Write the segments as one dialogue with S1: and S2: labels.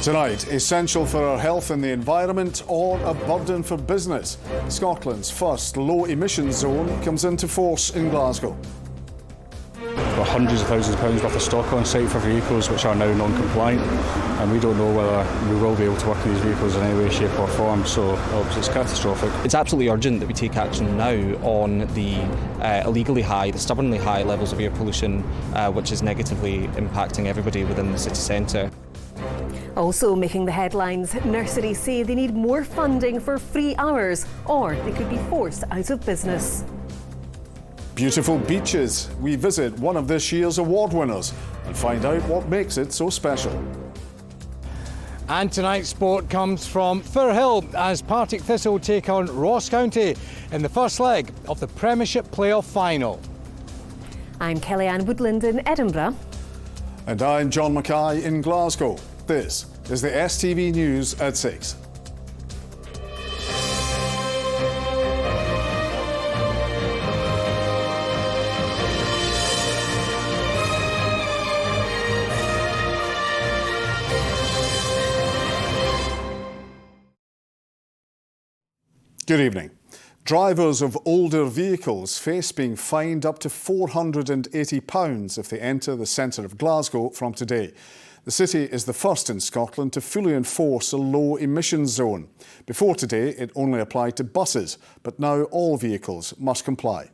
S1: Tonight, essential for our health and the environment or a burden for business? Scotland's first low-emission zone comes into force in Glasgow.
S2: There are hundreds of thousands of pounds worth of stock on site for vehicles which are now non-compliant, and we don't know whether we will be able to work in these vehicles in any way, shape or form, so it's catastrophic.
S3: It's absolutely urgent that we take action now on the illegally high, the stubbornly high levels of air pollution which is negatively impacting everybody within the city centre.
S4: Also making the headlines, nurseries say they need more funding for free hours or they could be forced out of business.
S1: Beautiful beaches. We visit one of this year's award winners and find out what makes it so special.
S5: And tonight's sport comes from Firhill as Partick Thistle take on Ross County in the first leg of the Premiership Playoff Final.
S4: I'm Kellyanne Woodland in Edinburgh.
S1: And I'm John Mackay in Glasgow. This is the STV News at 6. Good evening. Drivers of older vehicles face being fined up to £480 if they enter the centre of Glasgow from today. The city is the first in Scotland to fully enforce a low emission zone. Before today, it only applied to buses, but now all vehicles must comply.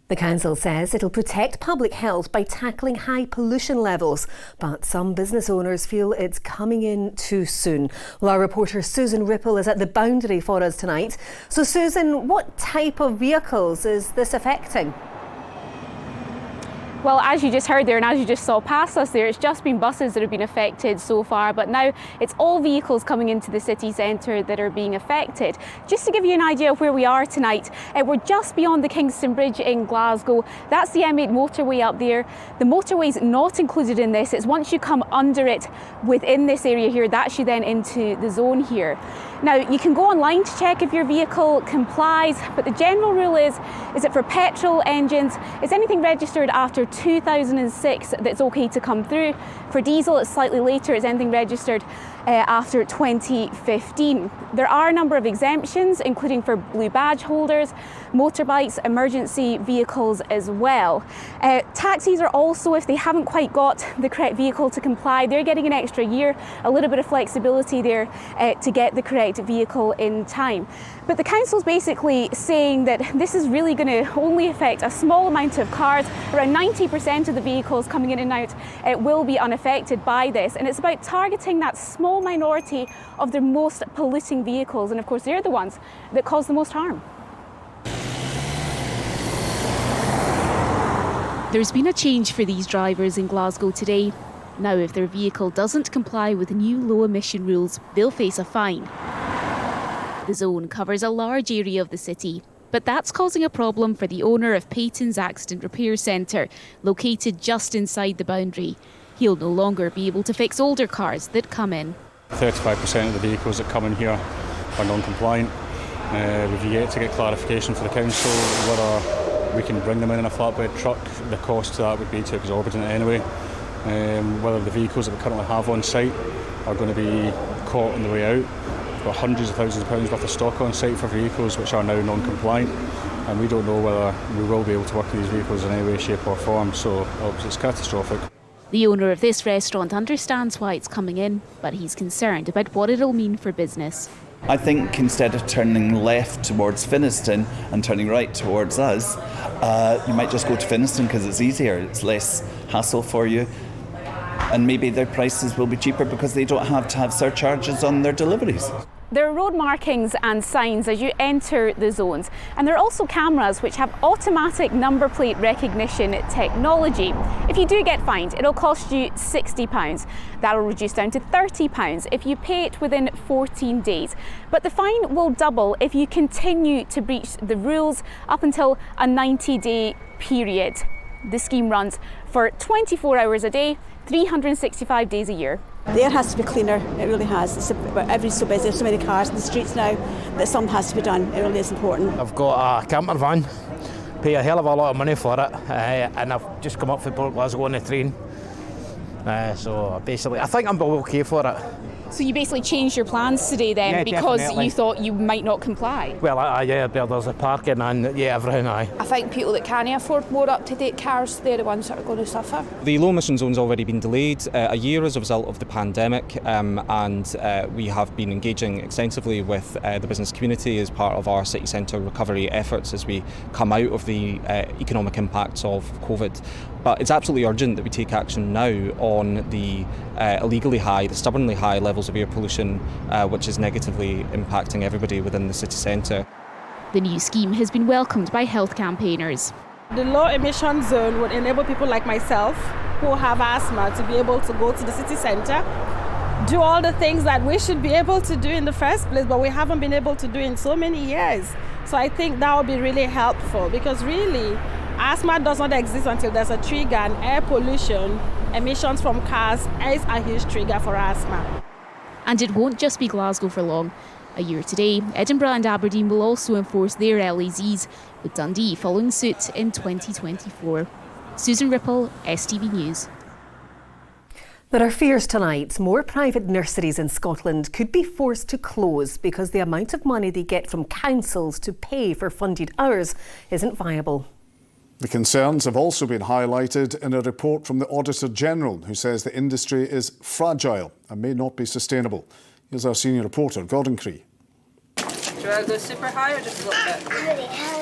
S4: The council says it'll protect public health by tackling high pollution levels, but some business owners feel it's coming in too soon. Well, our reporter Susan Ripple is at the boundary for us tonight. So Susan, what type of vehicles is this affecting?
S6: Well, as you just heard there and as you just saw past us there, it's just been buses that have been affected so far, but now it's all vehicles coming into the city centre that are being affected. Just to give you an idea of where we are tonight, we're just beyond the Kingston Bridge in Glasgow. That's the M8 motorway up there. The motorway's not included in this. It's once you come under it within this area here, that's you then into the zone here. Now, you can go online to check if your vehicle complies, but the general rule is that for petrol engines, it's anything registered after 2006 that's okay to come through. For diesel, it's slightly later, it's anything registered after 2015. There are a number of exemptions, including for blue badge holders, motorbikes, emergency vehicles as well. Taxis are also, if they haven't quite got the correct vehicle to comply, they're getting an extra year, a little bit of flexibility there to get the correct vehicle in time. But the council's basically saying that this is really going to only affect a small amount of cars. Around 90% of the vehicles coming in and out will be unaffected by this, and it's about targeting that small minority of the most polluting vehicles, and of course they're the ones that cause the most harm.
S7: There's been a change for these drivers in Glasgow today. Now, if their vehicle doesn't comply with new low emission rules, they'll face a fine. The zone covers a large area of the city, but that's causing a problem for the owner of Peyton's Accident Repair Centre, located just inside the boundary. He'll no longer be able to fix older cars that come in.
S2: 35% of the vehicles that come in here are non-compliant. We've yet to get clarification for the council whether we can bring them in a flatbed truck. The cost of that would be too exorbitant anyway. Whether the vehicles that we currently have on site are going to be caught on the way out. We've got hundreds of thousands of pounds worth of stock on site for vehicles which are now non-compliant, and we don't know whether we will be able to work in these vehicles in any way, shape or form, so it's catastrophic.
S7: The owner of this restaurant understands why it's coming in, but he's concerned about what it'll mean for business.
S8: I think instead of turning left towards Finnieston and turning right towards us, you might just go to Finnieston because it's easier, it's less hassle for you. And maybe their prices will be cheaper because they don't have to have surcharges on their deliveries.
S6: There are road markings and signs as you enter the zones, and there are also cameras which have automatic number plate recognition technology. If you do get fined, it'll cost you £60. That'll reduce down to £30 if you pay it within 14 days. But the fine will double if you continue to breach the rules up until a 90-day period. The scheme runs for 24 hours a day, 365 days a year.
S9: The air has to be cleaner, it really has. Everybody's so busy, there's so many cars in the streets now that something has to be done. It really is important.
S5: I've got a camper van, pay a hell of a lot of money for it, and I've just come up from Port Glasgow on the train.
S10: So basically, I think I'm okay for it.
S6: So you basically changed your plans today then,
S10: Yeah,
S6: because
S10: definitely.
S6: you thought you might not comply?
S10: Well, yeah, there's the parking and yeah, everything.
S11: I think people that can't afford more up-to-date cars, they're the ones that are going to suffer.
S3: The low emission zone's already been delayed a year as a result of the pandemic, and we have been engaging extensively with the business community as part of our city centre recovery efforts as we come out of the economic impacts of COVID. But it's absolutely urgent that we take action now on the illegally high, the stubbornly high levels of air pollution, which is negatively impacting everybody within the city centre.
S7: The new scheme has been welcomed by health campaigners.
S12: The low emission zone would enable people like myself who have asthma to be able to go to the city centre, do all the things that we should be able to do in the first place, but we haven't been able to do in so many years. So I think that would be really helpful, because really asthma does not exist until there's a trigger, and air pollution, emissions from cars is a huge trigger for asthma.
S7: And it won't just be Glasgow for long. A year today, Edinburgh and Aberdeen will also enforce their LEZs, with Dundee following suit in 2024. Susan Ripple, STV News.
S4: There are fears tonight more private nurseries in Scotland could be forced to close because the amount of money they get from councils to pay for funded hours isn't viable.
S1: The concerns have also been highlighted in a report from the Auditor General, who says the industry is fragile and may not be sustainable. Here's our senior reporter, Gordon Cree.
S13: Do I go super high or just a little bit?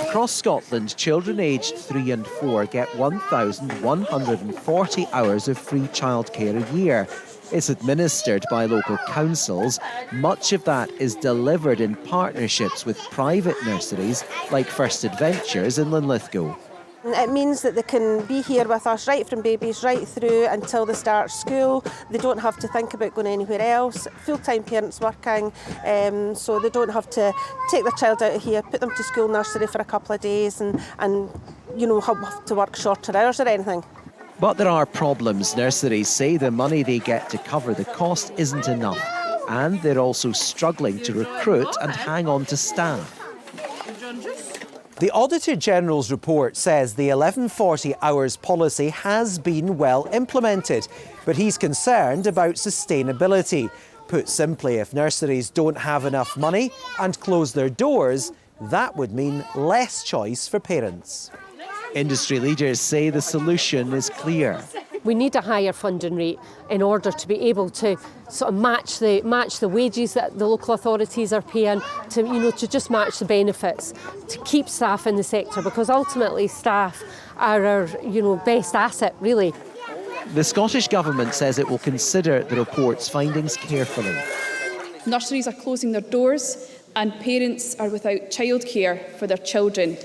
S14: Across Scotland, children aged 3 and 4 get 1,140 hours of free childcare a year. It's administered by local councils. Much of that is delivered in partnerships with private nurseries like First Adventures in Linlithgow.
S15: It means that they can be here with us right from babies right through until they start school. They don't have to think about going anywhere else. Full-time parents working, so they don't have to take their child out of here, put them to school nursery for a couple of days and you know, have to work shorter hours or anything.
S14: But there are problems. Nurseries say the money they get to cover the cost isn't enough, and they're also struggling to recruit and hang on to staff.
S16: The Auditor General's report says the 1140 hours policy has been well implemented, but he's concerned about sustainability. Put simply, if nurseries don't have enough money and close their doors, that would mean less choice for parents.
S14: Industry leaders say the solution is clear.
S17: We need a higher funding rate in order to be able to sort of match the wages that the local authorities are paying, to just match the benefits, to keep staff in the sector, because ultimately staff are our best asset, really.
S14: The Scottish Government says it will consider the report's findings carefully.
S18: Nurseries are closing their doors and parents are without childcare for their children.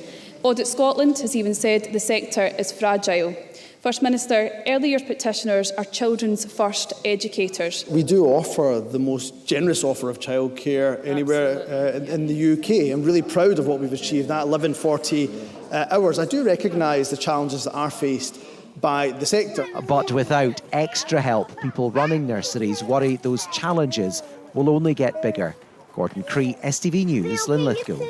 S18: Audit Scotland has even said the sector is fragile. First Minister, early years practitioners are children's first educators.
S19: We do offer the most generous offer of childcare anywhere in the UK. I'm really proud of what we've achieved, that 1140 hours. I do recognise the challenges that are faced by the sector.
S14: But without extra help, people running nurseries worry those challenges will only get bigger. Gordon Cree, STV News, Linlithgow.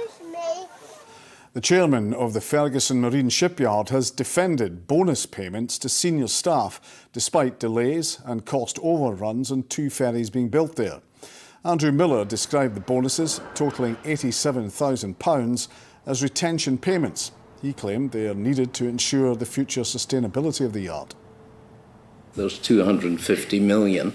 S1: The chairman of the Ferguson Marine shipyard has defended bonus payments to senior staff despite delays and cost overruns on 2 ferries being built there. Andrew Miller described the bonuses, totalling £87,000, as retention payments. He claimed they are needed to ensure the future sustainability of the yard.
S20: There's 250 million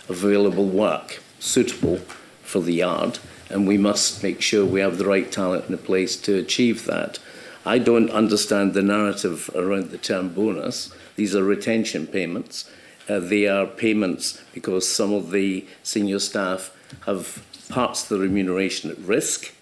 S20: available work suitable for the yard, and we must make sure we have the right talent in place to achieve that. I don't understand the narrative around the term bonus. These are retention payments. They are payments because some of the senior staff have parts of the remuneration at risk.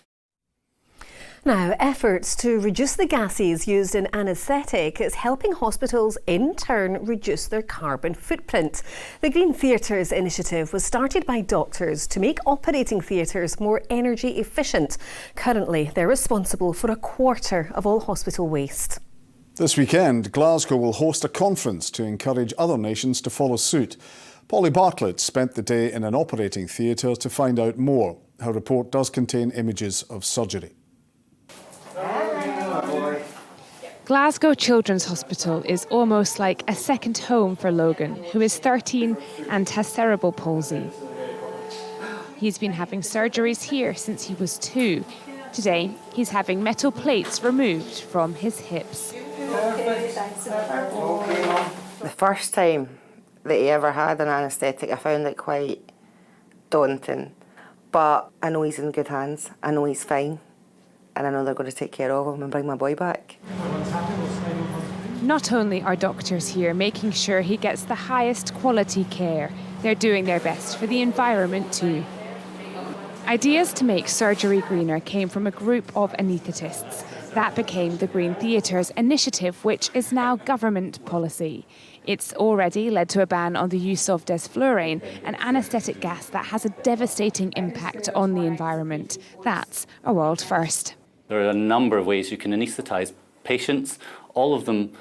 S4: Now, efforts to reduce the gases used in anaesthetic is helping hospitals in turn reduce their carbon footprint. The Green Theatres initiative was started by doctors to make operating theatres more energy efficient. Currently, they're responsible for 1/4 of all hospital waste.
S1: This weekend, Glasgow will host a conference to encourage other nations to follow suit. Polly Bartlett spent the day in an operating theatre to find out more. Her report does contain images of surgery.
S21: Glasgow Children's Hospital is almost like a second home for Logan, who is 13 and has cerebral palsy. He's been having surgeries here since he was 2. Today, he's having metal plates removed from his hips.
S22: The first time that he ever had an anaesthetic, I found it quite daunting. But I know he's in good hands, I know he's fine, and I know they're going to take care of him and bring my boy back.
S21: Not only are doctors here making sure he gets the highest quality care, they're doing their best for the environment too. Ideas to make surgery greener came from a group of anaesthetists. That became the Green Theatres initiative, which is now government policy. It's already led to a ban on the use of desflurane, an anaesthetic gas that has a devastating impact on the environment. That's a world first.
S23: There are a number of ways you can anaesthetise patients. All of them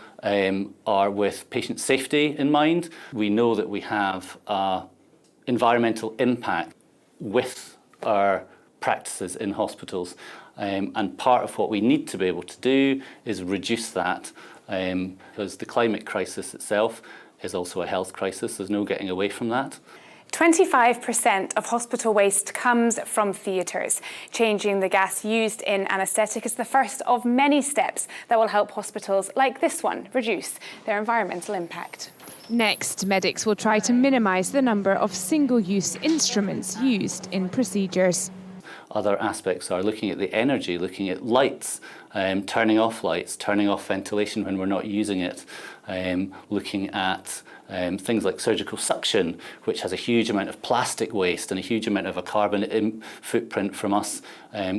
S23: are with patient safety in mind. We know that we have environmental impact with our practices in hospitals, and part of what we need to be able to do is reduce that, because the climate crisis itself is also a health crisis. There's no getting away from that.
S6: 25% of hospital waste comes from theatres. Changing the gas used in anaesthetic is the first of many steps that will help hospitals like this one reduce their environmental impact.
S21: Next, medics will try to minimise the number of single-use instruments used in procedures.
S23: Other aspects are looking at the energy, looking at lights, turning off lights, turning off ventilation when we're not using it, looking at things like surgical suction, which has a huge amount of plastic waste and a huge amount of a carbon footprint from us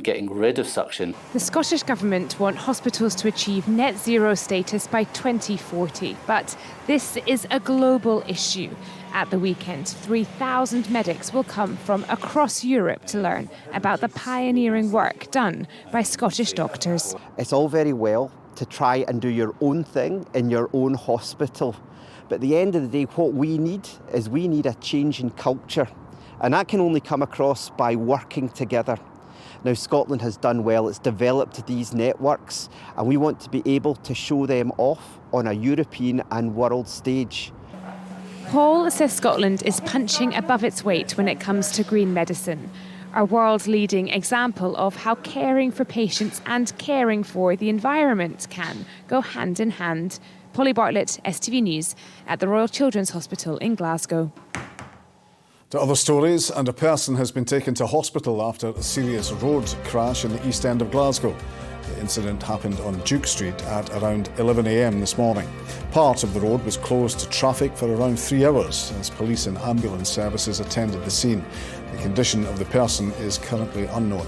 S23: getting rid of suction.
S21: The Scottish Government want hospitals to achieve net zero status by 2040, but this is a global issue. At the weekend, 3,000 medics will come from across Europe to learn about the pioneering work done by Scottish doctors.
S24: It's all very well to try and do your own thing in your own hospital. But at the end of the day, what we need is a change in culture. And that can only come across by working together. Now, Scotland has done well. It's developed these networks, and we want to be able to show them off on a European and world stage.
S21: Paul says Scotland is punching above its weight when it comes to green medicine, a world-leading example of how caring for patients and caring for the environment can go hand in hand. Polly Bartlett, STV News, at the Royal Children's Hospital in Glasgow.
S1: To other stories, and a person has been taken to hospital after a serious road crash in the east end of Glasgow. The incident happened on Duke Street at around 11 a.m. this morning. Part of the road was closed to traffic for around 3 hours as police and ambulance services attended the scene. The condition of the person is currently unknown.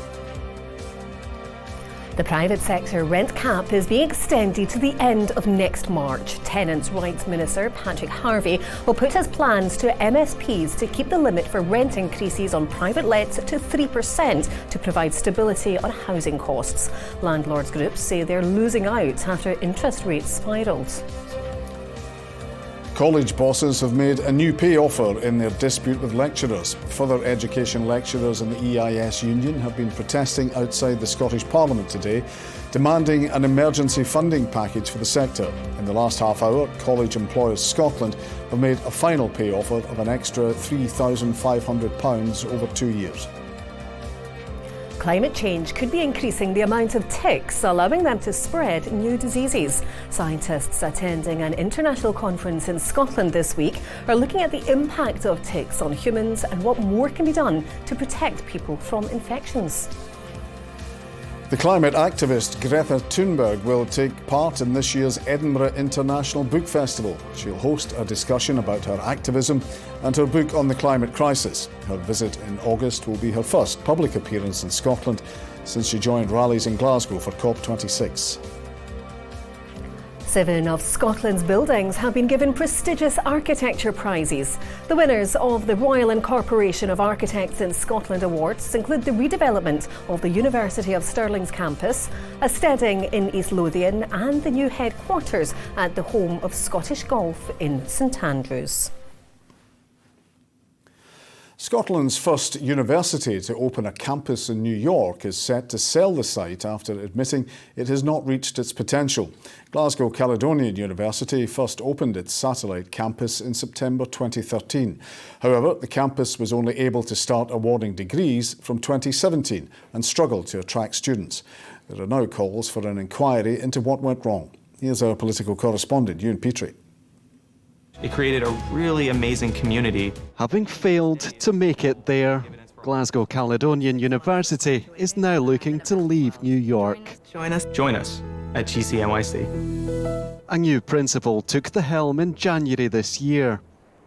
S4: The private sector rent cap is being extended to the end of next March. Tenants' Rights Minister Patrick Harvey will put his plans to MSPs to keep the limit for rent increases on private lets to 3% to provide stability on housing costs. Landlords groups say they're losing out after interest rates spiralled.
S1: College bosses have made a new pay offer in their dispute with lecturers. Further education lecturers and the EIS union have been protesting outside the Scottish Parliament today, demanding an emergency funding package for the sector. In the last half hour, College Employers Scotland have made a final pay offer of an extra £3,500 over 2 years.
S4: Climate change could be increasing the amount of ticks, allowing them to spread new diseases. Scientists attending an international conference in Scotland this week are looking at the impact of ticks on humans and what more can be done to protect people from infections.
S1: The climate activist Greta Thunberg will take part in this year's Edinburgh International Book Festival. She'll host a discussion about her activism and her book on the climate crisis. Her visit in August will be her first public appearance in Scotland since she joined rallies in Glasgow for COP26.
S4: 7 of Scotland's buildings have been given prestigious architecture prizes. The winners of the Royal Incorporation of Architects in Scotland Awards include the redevelopment of the University of Stirling's campus, a steading in East Lothian, and the new headquarters at the home of Scottish Golf in St Andrews.
S1: Scotland's first university to open a campus in New York is set to sell the site after admitting it has not reached its potential. Glasgow Caledonian University first opened its satellite campus in September 2013. However, the campus was only able to start awarding degrees from 2017 and struggled to attract students. There are now calls for an inquiry into what went wrong. Here's our political correspondent, Ewan Petrie.
S2: It created a really amazing community.
S5: Having failed to make it there, Glasgow Caledonian University is now looking to leave New York.
S2: Join us at GCNYC.
S5: A new principal took the helm in January this year.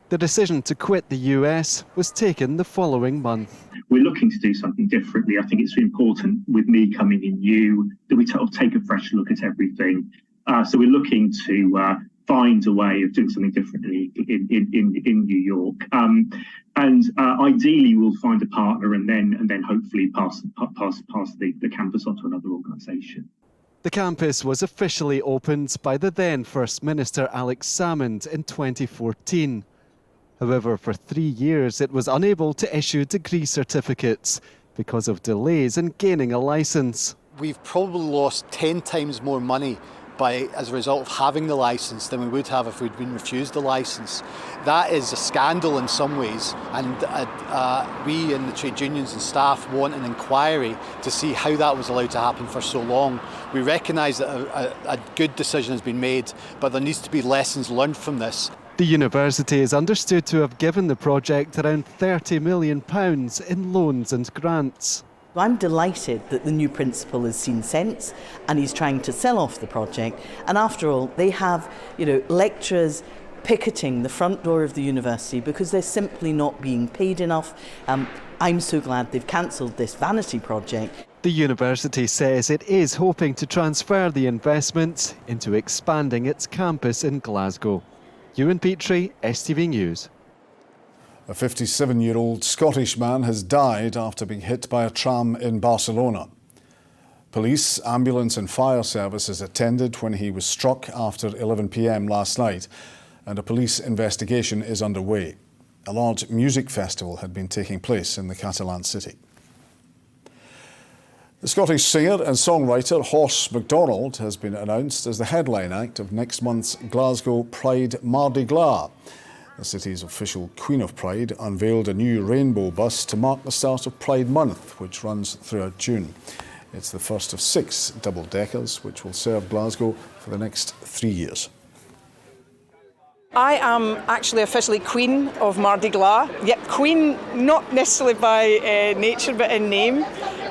S5: The decision to quit the US was taken the following month.
S8: We're looking to do something differently. I think it's important with me coming in new that we take a fresh look at everything. So we're looking to find a way of doing something differently in New York, and ideally we'll find a partner and then hopefully pass the campus on to another organisation.
S5: The campus was officially opened by the then First Minister Alex Salmond in 2014. However, for 3 years it was unable to issue degree certificates because of delays in gaining a licence.
S9: We've probably lost 10 times more money as a result of having the licence than we would have if we'd been refused the licence. That is a scandal in some ways, and we in the trade unions and staff want an inquiry to see how that was allowed to happen for so long. We recognise that a good decision has been made, but there needs to be lessons learned from this.
S5: The university is understood to have given the project around £30 million in loans and grants.
S25: I'm delighted that the new principal has seen sense and he's trying to sell off the project. And after all, they have, lecturers picketing the front door of the university because they're simply not being paid enough. I'm so glad they've cancelled this vanity project.
S5: The university says it is hoping to transfer the investment into expanding its campus in Glasgow. Ewan Petrie, STV News.
S1: A 57-year-old Scottish man has died after being hit by a tram in Barcelona. Police, ambulance and fire services attended when he was struck after 11 p.m. last night, and a police investigation is underway. A large music festival had been taking place in the Catalan city. The Scottish singer and songwriter Horse MacDonald has been announced as the headline act of next month's Glasgow Pride Mardi Gras. The city's official Queen of Pride unveiled a new rainbow bus to mark the start of Pride Month, which runs throughout June. It's the first of 6 double-deckers, which will serve Glasgow for the next 3 years.
S26: I am actually officially Queen of Mardi Gras. Yet Queen, not necessarily by nature, but in name.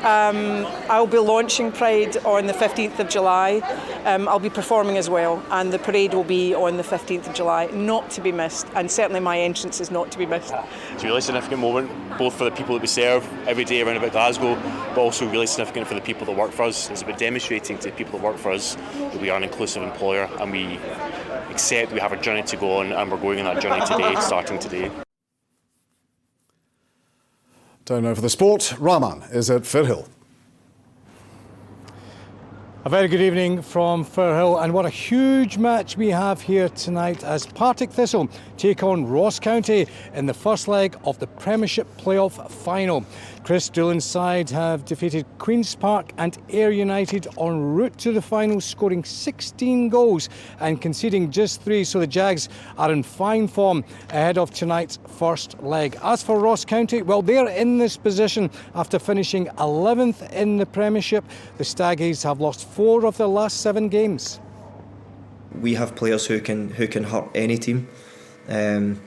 S26: I'll be launching Pride on the 15th of July. I'll be performing as well, and the parade will be on the 15th of July, not to be missed, and certainly my entrance is not to be missed.
S27: It's a really significant moment, both for the people that we serve every day around about Glasgow, but also really significant for the people that work for us. It's about demonstrating to the people that work for us that we are an inclusive employer, and we accept we have a journey to go on, and we're going on that journey today, starting today.
S1: Time now for the sport. Rahman is at Firhill.
S28: A very good evening from Firhill, and what a huge match we have here tonight as Partick Thistle take on Ross County in the first leg of the Premiership playoff final. Chris Doolan's side have defeated Queen's Park and Ayr United en route to the final, scoring 16 goals and conceding just 3, so the Jags are in fine form ahead of tonight's first leg. As for Ross County, well, they're in this position after finishing 11th in the Premiership. The Staggies have lost 4 of their last 7 games.
S29: We have players who can hurt any team, and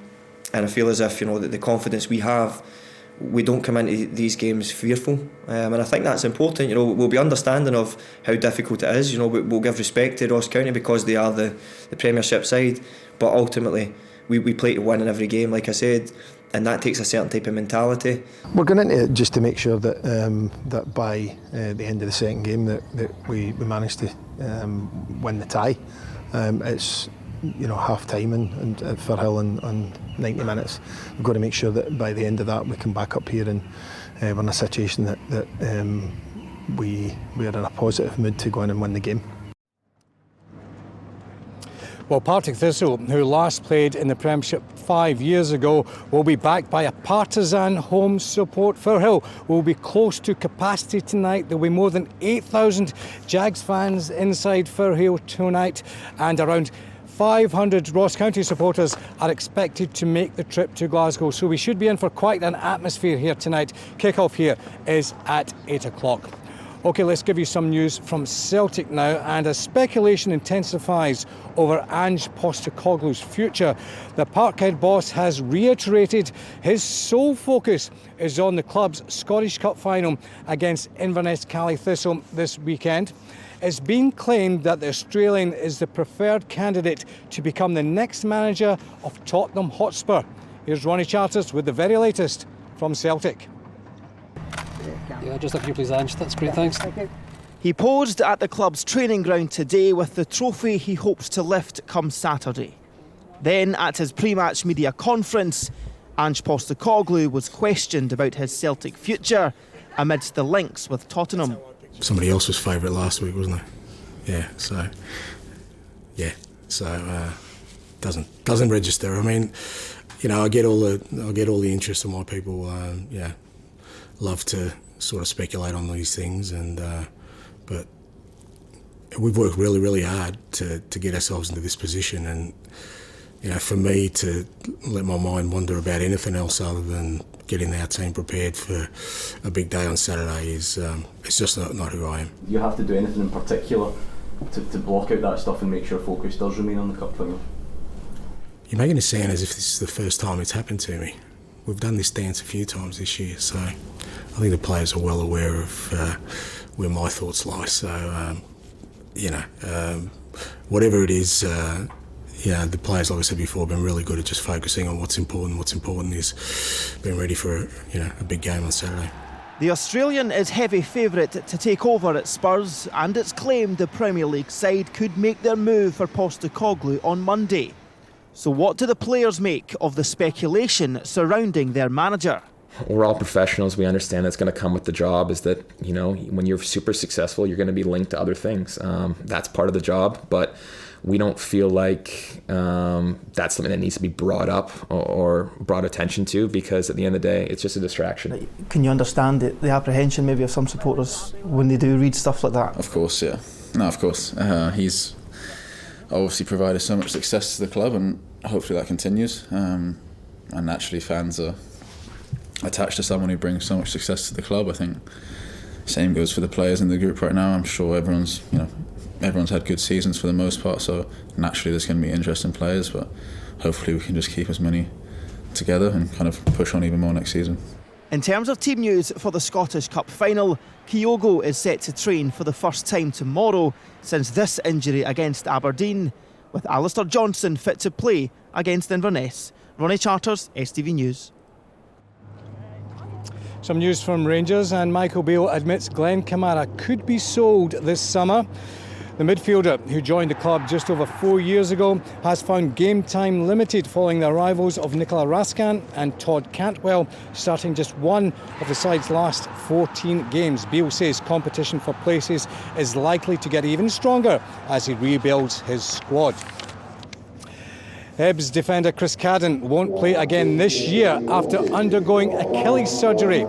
S29: I feel as if that the confidence we have, we don't come into these games fearful, and I think that's important. We'll be understanding of how difficult it is. We'll give respect to Ross County because they are the Premiership side, but ultimately we play to win in every game, like I said, and that takes a certain type of mentality.
S30: We're going into it just to make sure that that by the end of the second game that we manage to win the tie. It's half time and at Firhill and 90 minutes. We've got to make sure that by the end of that we come back up here and we're in a situation that we're in a positive mood to go in and win the game.
S28: Well, Partick Thistle, who last played in the Premiership 5 years ago will be backed by a partisan home support. Firhill will be close to capacity tonight. There will be more than 8,000 Jags fans inside Firhill tonight, and around 500 Ross County supporters are expected to make the trip to Glasgow. So we should be in for quite an atmosphere here tonight. Kick-off here is at 8 o'clock. OK, let's give you some news from Celtic now. And as speculation intensifies over Ange Postecoglou's future, the Parkhead boss has reiterated his sole focus is on the club's Scottish Cup final against Inverness Cally Thistle this weekend. It's been claimed that the Australian is the preferred candidate to become the next manager of Tottenham Hotspur. Here's Ronnie Charters with the very latest from Celtic.
S3: Yeah, just a few please, Ange. That's great, thanks. Thank you.
S7: He posed at the club's training ground today with the trophy he hopes to lift come Saturday. Then at his pre-match media conference, Ange Postecoglou was questioned about his Celtic future amidst the links with Tottenham.
S10: Somebody else was favourite last week, wasn't he? Doesn't register. I mean, you know, I get all the interest of my people. Love to sort of speculate on these things, and but we've worked really, really hard to get ourselves into this position, and you know, for me to let my mind wander about anything else other than getting our team prepared for a big day on Saturday is it's just not who I am.
S11: Do you have to do anything in particular to block out that stuff and make sure focus does remain on the cup final?
S10: You're making it sound as if this is the first time it's happened to me. We've done this dance a few times this year, so I think the players are well aware of where my thoughts lie. So, whatever it is, the players, like I said before, have been really good at just focusing on what's important. What's important is being ready for a big game on Saturday.
S7: The Australian is heavy favourite to take over at Spurs, and it's claimed the Premier League side could make their move for Postecoglou on Monday. So what do the players make of the speculation surrounding their manager?
S12: We're all professionals. We understand that's going to come with the job, is that, you know, when you're super successful, you're going to be linked to other things. That's part of the job, but we don't feel like that's something that needs to be brought up or brought attention to, because at the end of the day, it's just a distraction.
S19: Can you understand the apprehension maybe of some supporters when they do read stuff like that?
S13: Of course, yeah. No, of course. He's obviously provided so much success to the club, and hopefully that continues. And naturally, fans are attached to someone who brings so much success to the club. I think same goes for the players in the group right now. I'm sure everyone's had good seasons for the most part, so naturally there's going to be interesting players, but hopefully we can just keep as many together and kind of push on even more next season.
S7: In terms of team news for the Scottish Cup final, Kyogo is set to train for the first time tomorrow since this injury against Aberdeen, with Alistair Johnson fit to play against Inverness. Ronnie Charters, STV News.
S28: Some news from Rangers, and Michael Beale admits Glenn Kamara could be sold this summer. The midfielder, who joined the club just over 4 years ago, has found game time limited following the arrivals of Nicola Raskan and Todd Cantwell, starting just one of the side's last 14 games. Beale says competition for places is likely to get even stronger as he rebuilds his squad. Hibs defender Chris Cadden won't play again this year after undergoing Achilles surgery.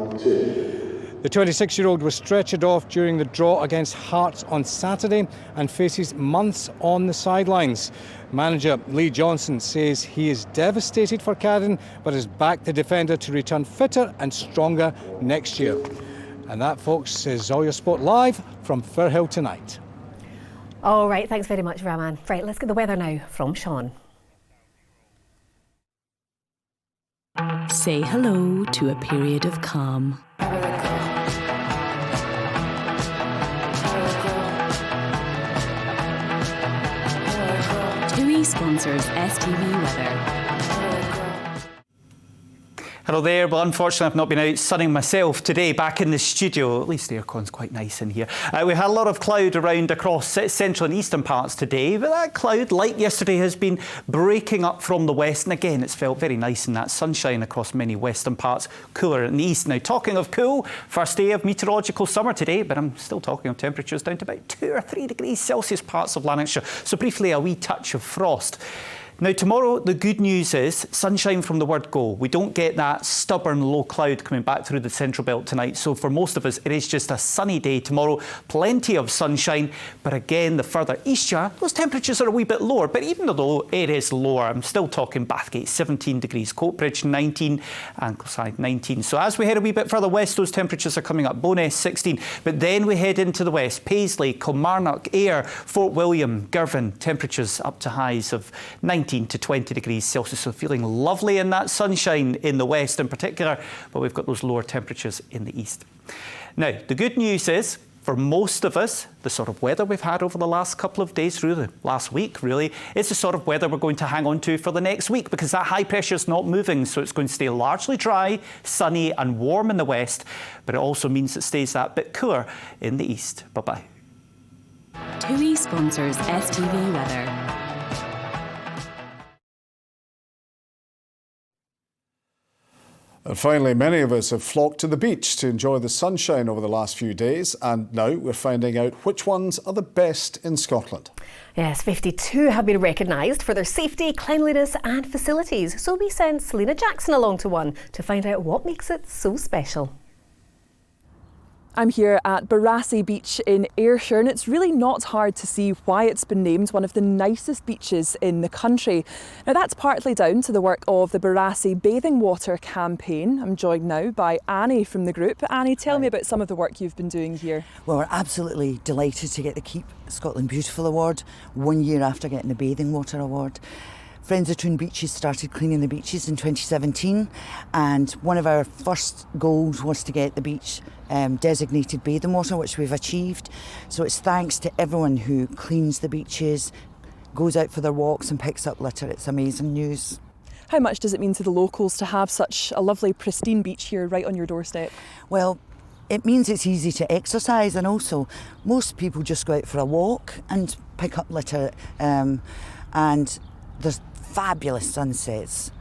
S28: The 26-year-old was stretchered off during the draw against Hearts on Saturday and faces months on the sidelines. Manager Lee Johnson says he is devastated for Cadden, but has backed the defender to return fitter and stronger next year. And that, folks, is all your sport live from Firhill tonight.
S4: All right, thanks very much, Raman. Right, let's get the weather now from Sean.
S15: Say hello to a period of calm. TUI sponsors STV weather.
S16: Hello there. Well, unfortunately, I've not been out sunning myself today back in the studio. At least the aircon's quite nice in here. We had a lot of cloud around across central and eastern parts today, but that cloud, like yesterday, has been breaking up from the west. And again, it's felt very nice in that sunshine across many western parts, cooler in the east. Now, talking of cool, first day of meteorological summer today, but I'm still talking of temperatures down to about 2 or 3 degrees Celsius parts of Lanarkshire. So briefly, a wee touch of frost. Now tomorrow, the good news is sunshine from the word go. We don't get that stubborn low cloud coming back through the central belt tonight. So for most of us, it is just a sunny day tomorrow. Plenty of sunshine. But again, the further east you are, those temperatures are a wee bit lower. But even though it is lower, I'm still talking Bathgate 17 degrees, Coatbridge 19, Angleside 19. So as we head a wee bit further west, those temperatures are coming up. Bowness 16. But then we head into the west. Paisley, Kilmarnock, Ayr, Fort William, Girvan, temperatures up to highs of 19 to 20 degrees Celsius. So feeling lovely in that sunshine in the west in particular, but we've got those lower temperatures in the east. Now, the good news is, for most of us, the sort of weather we've had over the last couple of days, through the last week really, is the sort of weather we're going to hang on to for the next week, because that high pressure is not moving, so it's going to stay largely dry, sunny and warm in the west, but it also means it stays that bit cooler in the east. Bye-bye.
S15: TUI sponsors STV Weather.
S1: And finally, many of us have flocked to the beach to enjoy the sunshine over the last few days, and now we're finding out which ones are the best in Scotland.
S4: Yes, 52 have been recognised for their safety, cleanliness and facilities. So we sent Selena Jackson along to one to find out what makes it so special.
S2: I'm here at Barassie Beach in Ayrshire, and it's really not hard to see why it's been named one of the nicest beaches in the country. Now that's partly down to the work of the Barassie Bathing Water campaign. I'm joined now by Annie from the group. Annie, tell me about some of the work you've been doing here.
S6: Well, we're absolutely delighted to get the Keep Scotland Beautiful Award 1 year after getting the Bathing Water Award. Friends of Troon Beaches started cleaning the beaches in 2017, and one of our first goals was to get the beach designated bathing water, which we've achieved. So it's thanks to everyone who cleans the beaches, goes out for their walks and picks up litter. It's amazing news.
S2: How much does it mean to the locals to have such a lovely pristine beach here right on your doorstep?
S6: Well, it means it's easy to exercise, and also most people just go out for a walk and pick up litter, and there's fabulous sunsets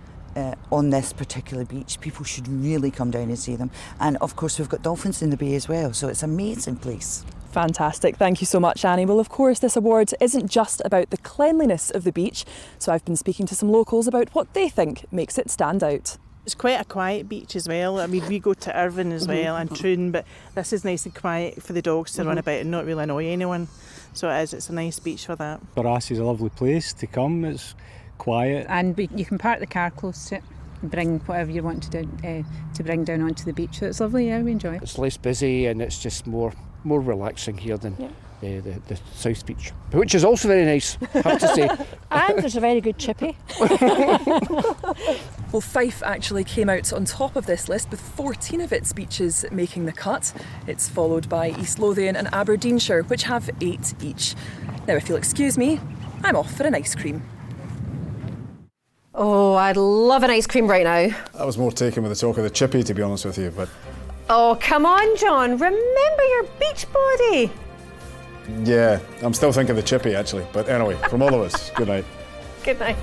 S6: on this particular beach. People should really come down and see them. And of course we've got dolphins in the bay as well, so it's an amazing place.
S2: Fantastic, thank you so much, Annie. Well, of course this award isn't just about the cleanliness of the beach, so I've been speaking to some locals about what they think makes it stand out.
S14: It's quite a quiet beach as well. I mean, we go to Irvine as well and Troon, but this is nice and quiet for the dogs to run about and not really annoy anyone. So it's a nice beach for that.
S17: Barassie's a lovely place to come. It's quiet.
S18: And you can park the car close to it and bring whatever you want to do to bring down onto the beach. So it's lovely, yeah, we enjoy it.
S17: It's less busy and it's just more relaxing here than the South Beach, which is also very nice, I have to say.
S18: And there's a very good chippy.
S2: Well, Fife actually came out on top of this list with 14 of its beaches making the cut. It's followed by East Lothian and Aberdeenshire, which have 8 each. Now, if you'll excuse me, I'm off for an ice cream.
S4: Oh, I'd love an ice cream right now.
S1: I was more taken with the talk of the chippy, to be honest with you, but...
S4: Oh, come on, John. Remember your beach body.
S1: Yeah, I'm still thinking of the chippy, actually. But anyway, from all of us, good night.
S4: Good night.